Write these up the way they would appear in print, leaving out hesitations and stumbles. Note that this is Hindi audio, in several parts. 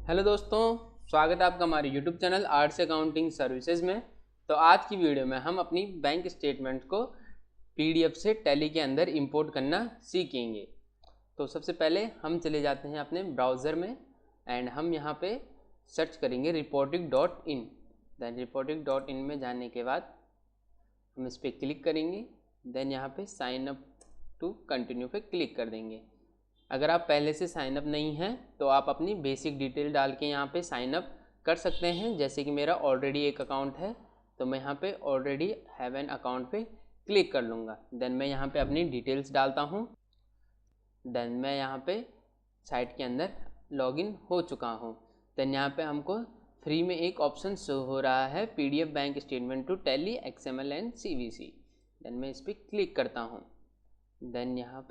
हेलो दोस्तों, स्वागत है आपका हमारे YouTube channel arts accounting services में। तो आज की वीडियो में हम अपनी बैंक स्टेटमेंट को पीडीएफ से टैली के अंदर इंपोर्ट करना सीखेंगे। तो सबसे पहले हम चले जाते हैं अपने ब्राउज़र में एंड हम यहाँ पे सर्च करेंगे reporting.in। देन reporting.in में जाने के बाद हम इस पर क्लिक करेंगे। देन यहाँ पे साइन अप टू कंटिन्यू पे क्लिक कर देंगे। अगर आप पहले से साइन अप नहीं हैं तो आप अपनी बेसिक डिटेल डाल के यहाँ पे साइन अप कर सकते हैं। जैसे कि मेरा ऑलरेडी एक अकाउंट है तो मैं यहाँ पे ऑलरेडी हैव एन अकाउंट पे क्लिक कर लूँगा। देन मैं यहाँ पे अपनी डिटेल्स डालता हूँ। देन मैं यहाँ पे साइट के अंदर लॉगिन हो चुका हूँ। देन यहाँ पे हमको फ्री में एक ऑप्शन शो हो रहा है PDF bank statement to tally XML and CVC। Then मैं इस पर क्लिक करता हूँ। देन यहाँ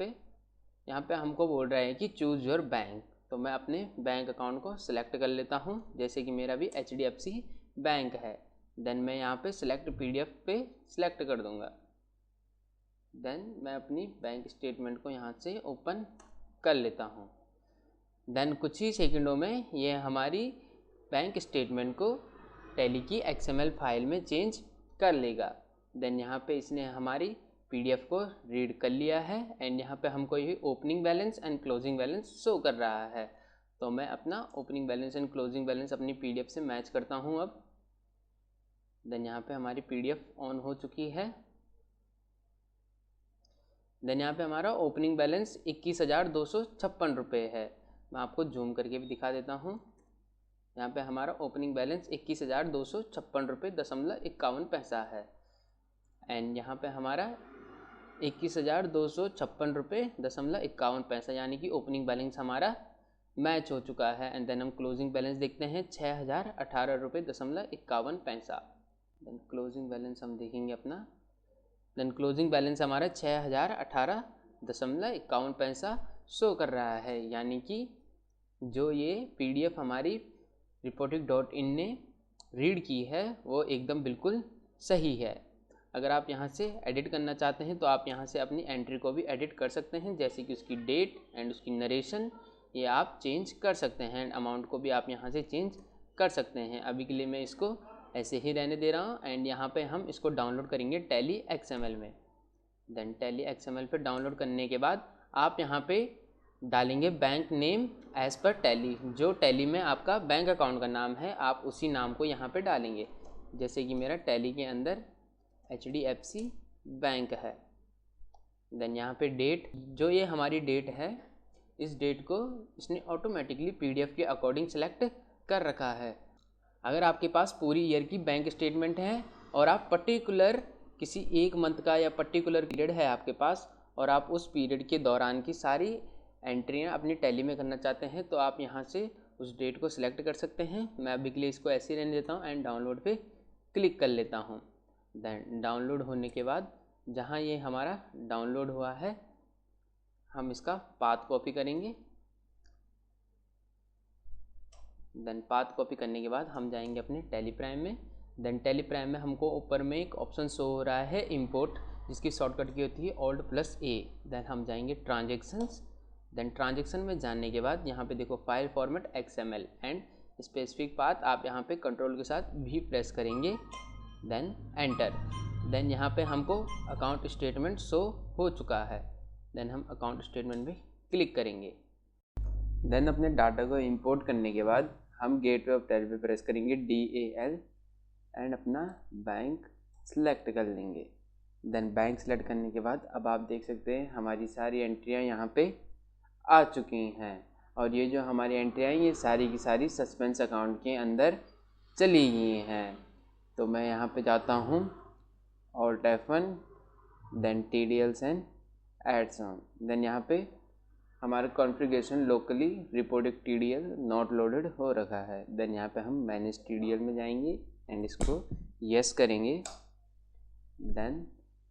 पे हमको बोल रहा है कि चूज़ योर बैंक। तो मैं अपने बैंक अकाउंट को सिलेक्ट कर लेता हूँ। जैसे कि मेरा भी HDFC बैंक है। देन मैं यहाँ पे सिलेक्ट PDF पे सिलेक्ट कर दूँगा। देन मैं अपनी बैंक स्टेटमेंट को यहाँ से ओपन कर लेता हूँ। देन कुछ ही सेकंडों में ये हमारी बैंक स्टेटमेंट को टैली की XML फाइल में चेंज कर लेगा। देन यहाँ पे इसने हमारी PDF को रीड कर लिया है एंड यहाँ पे हमको ये opening balance and closing balance show कर रहा है। तो मैं अपना opening balance and closing balance अपनी PDF से मैच करता हूँ अब। देन यहाँ पे हमारी PDF ऑन हो चुकी है। देन यहाँ पे हमारा ओपनिंग बैलेंस 21,256 रुपये है। मैं आपको जूम करके भी दिखा देता हूँ। यहाँ पे हमारा ओपनिंग बैलेंस 21,256 रुपये .51 है एंड यहाँ पे हमारा 21,256 रुपये .51 यानी कि ओपनिंग बैलेंस हमारा मैच हो चुका है। एंड देन हम क्लोजिंग बैलेंस देखते हैं 6,018 रुपये .51। देन क्लोजिंग बैलेंस हम देखेंगे अपना। देन क्लोजिंग बैलेंस हमारा 6,018.51 शो कर रहा है। यानी कि जो ये PDF हमारी reporting.in ने रीड की है वो एकदम बिल्कुल सही है। अगर आप यहाँ से एडिट करना चाहते हैं तो आप यहाँ से अपनी एंट्री को भी एडिट कर सकते हैं। जैसे कि उसकी डेट एंड उसकी नरेशन ये आप चेंज कर सकते हैं एंड अमाउंट को भी आप यहाँ से चेंज कर सकते हैं। अभी के लिए मैं इसको ऐसे ही रहने दे रहा हूँ एंड यहाँ पे हम इसको डाउनलोड करेंगे टैली XML में। देन टैली XML पे डाउनलोड करने के बाद आप यहाँ पे डालेंगे bank name as per tally. जो टैली में आपका बैंक अकाउंट का नाम है आप उसी नाम को यहाँ पे डालेंगे। जैसे कि मेरा टैली के अंदर HDFC बैंक है। देन यहाँ पे डेट, जो ये हमारी डेट है इस डेट को इसने ऑटोमेटिकली PDF के अकॉर्डिंग सेलेक्ट कर रखा है। अगर आपके पास पूरी ईयर की बैंक स्टेटमेंट है और आप पर्टिकुलर किसी एक मंथ का या पर्टिकुलर पीरियड है आपके पास और आप उस पीरियड के दौरान की सारी एंट्रियाँ अपनी टैली में करना चाहते हैं तो आप यहाँ से उस डेट को सिलेक्ट कर सकते हैं। मैं अभी के लिए इसको ऐसे ही रहने देता हूँ एंड डाउनलोड पे क्लिक कर लेता हूँ। देन डाउनलोड होने के बाद जहाँ ये हमारा डाउनलोड हुआ है हम इसका पाथ कॉपी करेंगे। देन पाथ कॉपी करने के बाद हम जाएंगे अपने टैली प्राइम में। देन टैली प्राइम में हमको ऊपर में एक ऑप्शन शो हो रहा है इंपोर्ट, जिसकी शॉर्टकट की होती है Alt+A। देन हम जाएंगे ट्रांजेक्शन्स। देन ट्रांजेक्शन में जाने के बाद यहाँ पे देखो file format XML and specific path आप यहाँ पे कंट्रोल के साथ भी प्रेस करेंगे। Then enter. देन यहाँ पे हमको अकाउंट स्टेटमेंट शो हो चुका है। देन हम अकाउंट स्टेटमेंट में क्लिक करेंगे। देन अपने डाटा को इंपोर्ट करने के बाद हम गेटवे ऑफ टैली पे प्रेस करेंगे DAL एंड अपना बैंक सेलेक्ट कर लेंगे। देन बैंक सेलेक्ट करने के बाद अब आप देख सकते हैं हमारी सारी एंट्रियाँ यहाँ पे आ चुकी हैं और ये जो हमारी एंट्रियाँ हैं ये सारी की सारी सस्पेंस अकाउंट के अंदर चली गई हैं। तो मैं यहाँ पे जाता हूँ Alt F1 then TDLs and adds on. Then यहाँ पे हमारा configuration locally reported TDL not loaded हो रखा है। देन यहाँ पे हम मैनेज TDL में जाएंगे एंड इसको यस करेंगे। देन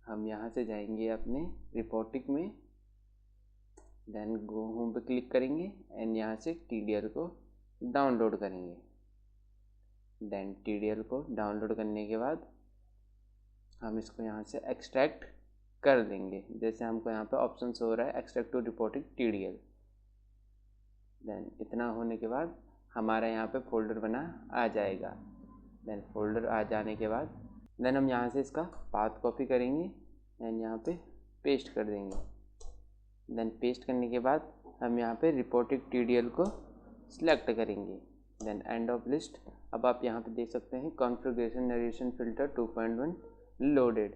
हम यहाँ से जाएंगे अपने रिपोर्टिंग में। देन गो होम पे क्लिक करेंगे एंड यहाँ से TDL को डाउनलोड करेंगे। देन TDL को डाउनलोड करने के बाद हम इसको यहाँ से एक्सट्रैक्ट कर देंगे। जैसे हमको यहाँ पे ऑप्शन हो रहा है extract to reporting TDL। Then इतना होने के बाद हमारा यहाँ पे फ़ोल्डर बना आ जाएगा। देन फोल्डर आ जाने के बाद देन हम यहाँ से इसका पाथ कॉपी करेंगे एंड यहाँ पे पेस्ट कर देंगे। देन पेस्ट करने के बाद हम यहाँ पे रिपोर्टिंग TDL को सिलेक्ट करेंगे। Then end of list. अब आप यहाँ पे देख सकते हैं कॉन्फ़िगरेशन नरेशन फ़िल्टर 2.1 लोडेड।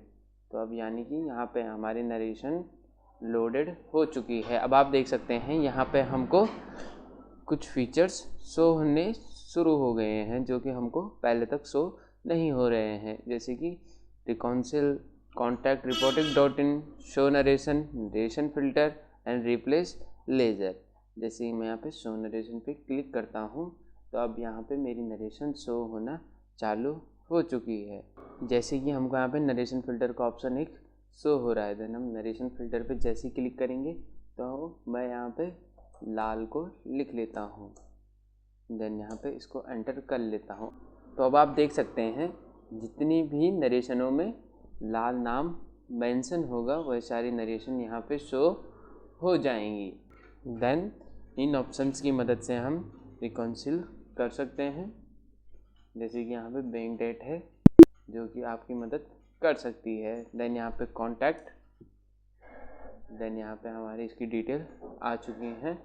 तो अब यानी कि यहाँ पे हमारी नरेशन लोडेड हो चुकी है। अब आप देख सकते हैं यहाँ पे हमको कुछ फीचर्स शो होने शुरू हो गए हैं जो कि हमको पहले तक शो नहीं हो रहे हैं, जैसे कि reconcile contact reporting dot in show narration filter and replace ledger. जैसे कि मैं यहाँ पे शो नरेशन पे क्लिक करता हूँ तो अब यहाँ पे मेरी नरेशन शो होना चालू हो चुकी है। जैसे कि हमको यहाँ पे नरेशन फ़िल्टर का ऑप्शन एक शो हो रहा है। देन हम नरेशन फ़िल्टर पे जैसे ही क्लिक करेंगे तो मैं यहाँ पे लाल को लिख लेता हूँ। देन यहाँ पे इसको एंटर कर लेता हूँ। तो अब आप देख सकते हैं जितनी भी नरेशनों में लाल नाम मेंशन होगा वह सारी नरेशन यहाँ पे शो हो जाएंगी। देन इन ऑप्शंस की मदद से हम रिकॉन्सिल कर सकते हैं, जैसे कि यहाँ पे बैंक डेट है जो कि आपकी मदद कर सकती है। देन यहाँ पे कॉन्टैक्ट, देन यहाँ पे हमारी इसकी डिटेल आ चुकी हैं।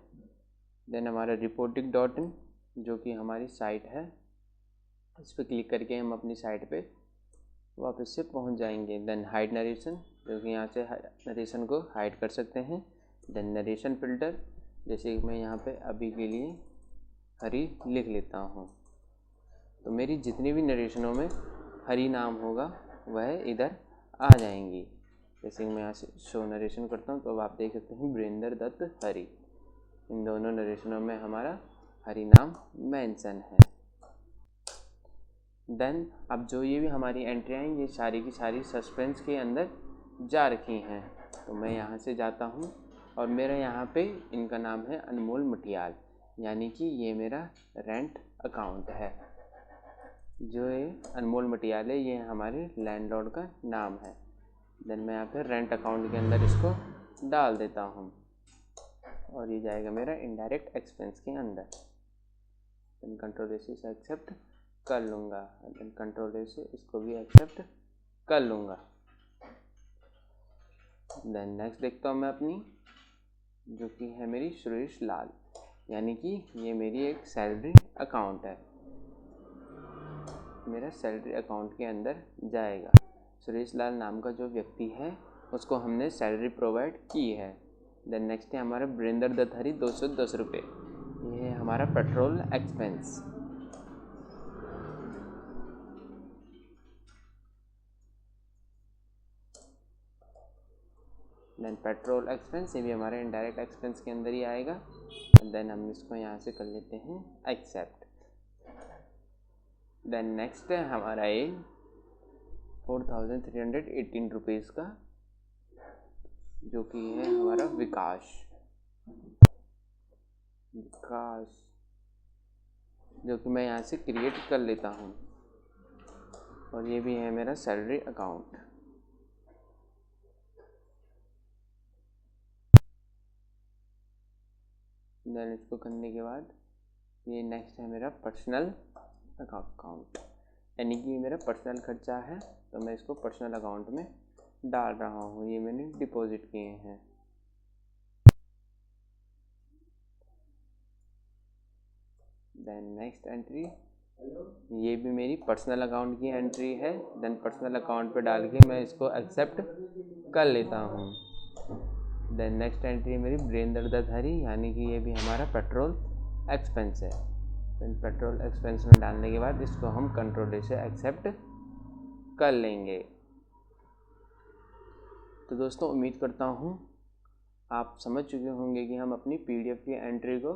देन हमारा रिपोर्टिंग डॉट इन जो कि हमारी साइट है, इस पर क्लिक करके हम अपनी साइट पे वापस से पहुंच जाएंगे। देन हाइड नरेशन जो कि यहाँ से नरेशन को हाइड कर सकते हैं। देन नरेशन फ़िल्टर, जैसे मैं यहाँ पे अभी के लिए हरी लिख लेता हूँ तो मेरी जितनी भी नरेशनों में हरी नाम होगा वह इधर आ जाएंगी। जैसे मैं यहाँ से शो नरेशन करता हूँ तो अब आप देख सकते हैं वीरेंद्र दत्त हरी, इन दोनों नरेशनों में हमारा हरी नाम मेंशन है। देन अब जो ये भी हमारी एंट्री हैं ये सारी की सारी सस्पेंस के अंदर जा रखी हैं। तो मैं यहाँ से जाता हूँ और मेरा यहाँ पे इनका नाम है अनमोल मटियाल, यानी कि ये मेरा रेंट अकाउंट है। जो ये अनमोल मटियाल है ये हमारे लैंडलॉर्ड का नाम है। देन मैं यहाँ पे रेंट अकाउंट के अंदर इसको डाल देता हूँ और ये जाएगा मेरा इनडायरेक्ट एक्सपेंस के अंदर। देन कंट्रोल से इसे एक्सेप्ट कर लूँगा, देन कंट्रोल से इसको भी एक्सेप्ट कर लूँगा। देन नेक्स्ट देखता हूँ मैं अपनी, जो कि है मेरी सुरेश लाल, यानी कि ये मेरी एक सैलरी अकाउंट है, मेरा सैलरी अकाउंट के अंदर जाएगा। सुरेश लाल नाम का जो व्यक्ति है उसको हमने सैलरी प्रोवाइड की है। देन नेक्स्ट है हमारा वीरेंद्र दत्त हरी 210 रुपये, ये है हमारा petrol expense. Then petrol expense ये भी हमारे इनडायरेक्ट एक्सपेंस के अंदर ही आएगा। देन हम इसको यहाँ से कर लेते हैं एक्सेप्ट। देन नेक्स्ट है हमारा ये 4318 रुपीज़ का, जो कि है हमारा विकास, जो कि मैं यहाँ से क्रिएट कर लेता हूँ और ये भी है मेरा सैलरी अकाउंट। देन इसको करने के बाद ये नेक्स्ट है मेरा पर्सनल अकाउंट, यानी कि मेरा पर्सनल खर्चा है तो मैं इसको पर्सनल अकाउंट में डाल रहा हूँ, ये मैंने डिपॉजिट किए हैं। देन नेक्स्ट एंट्री, ये भी मेरी पर्सनल अकाउंट की एंट्री है। देन पर्सनल अकाउंट पे डाल के मैं इसको एक्सेप्ट कर लेता हूँ। देन नेक्स्ट एंट्री मेरी वीरेंद्र दत्त हरी, यानी कि ये भी हमारा पेट्रोल एक्सपेंस है। देन पेट्रोल एक्सपेंस में डालने के बाद इसको हम कंट्रोल से एक्सेप्ट कर लेंगे। तो दोस्तों उम्मीद करता हूँ आप समझ चुके होंगे कि हम अपनी PDF की एंट्री को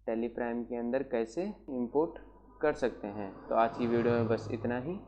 टैली प्राइम के अंदर कैसे इंपोर्ट कर सकते हैं। तो आज की वीडियो में बस इतना ही।